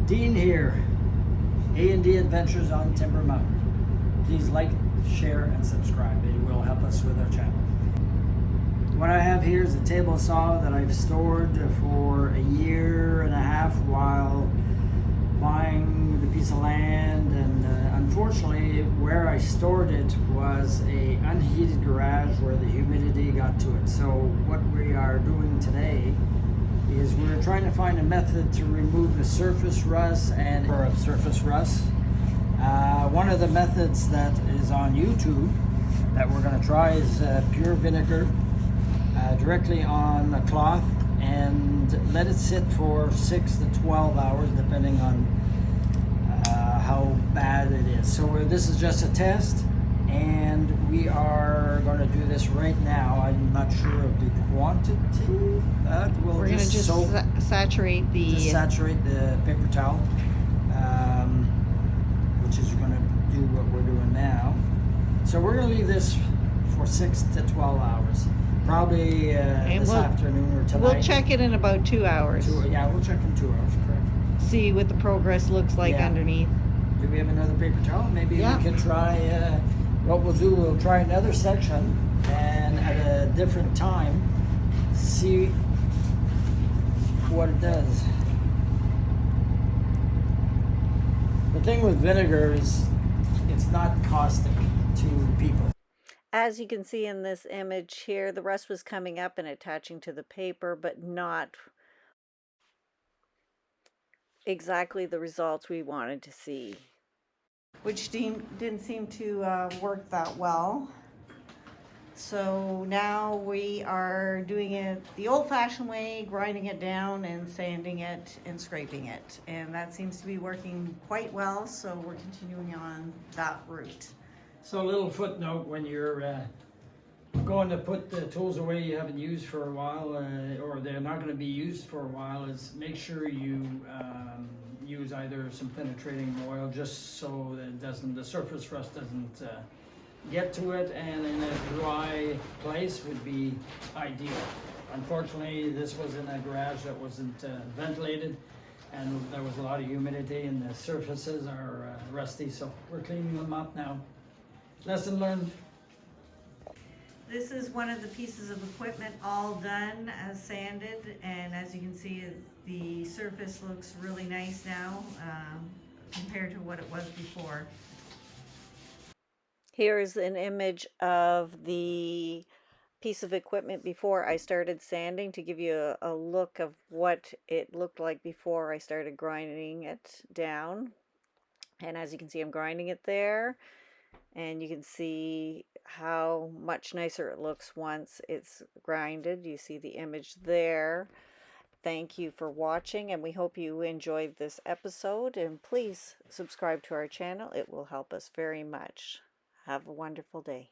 Dean here, A&D Adventures on Timber Mountain. Please like, share, and subscribe. It will help us with our channel. What I have here is a table saw that I've stored for a year and a half while buying the piece of land, and unfortunately where I stored it was a unheated garage where the humidity got to it. So what we are doing today is we're trying to find a method to remove the surface rust or surface rust. One of the methods that is on YouTube that we're going to try is pure vinegar directly on a cloth and let it sit for 6 to 12 hours depending on how bad it is. So this is just a test, and we are going to do this right now. I'm not sure of the quantity, but we're going to just saturate the paper towel, which is going to do what we're doing now. So we're going to leave this for 6 to 12 hours. Probably this afternoon or tonight. We'll check it in about 2 hours. Yeah, we'll check in 2 hours, correct. See what the progress looks like underneath. Do we have another paper towel? Maybe we can try, what we'll do, we'll try another section and at a different time see what it does. The thing with vinegar is it's not caustic to people. As you can see in this image here, the rust was coming up and attaching to the paper, but not exactly the results we wanted to see. Which didn't seem to work that well. So now we are doing it the old-fashioned way, grinding it down and sanding it and scraping it. And that seems to be working quite well, so we're continuing on that route. So a little footnote when you're going to put the tools away you haven't used for a while, or they're not going to be used for a while, is make sure you use either some penetrating oil just so that the surface rust doesn't get to it, and in a dry place would be ideal. Unfortunately, this was in a garage that wasn't ventilated, and there was a lot of humidity and the surfaces are rusty, so we're cleaning them up now. Lesson learned. This is one of the pieces of equipment all done, sanded, and as you can see, the surface looks really nice now compared to what it was before. Here's an image of the piece of equipment before I started sanding to give you a look of what it looked like before I started grinding it down. And as you can see, I'm grinding it there. And you can see how much nicer it looks once it's grinded. You see the image there. Thank you for watching, and we hope you enjoyed this episode. And please subscribe to our channel. It will help us very much. Have a wonderful day.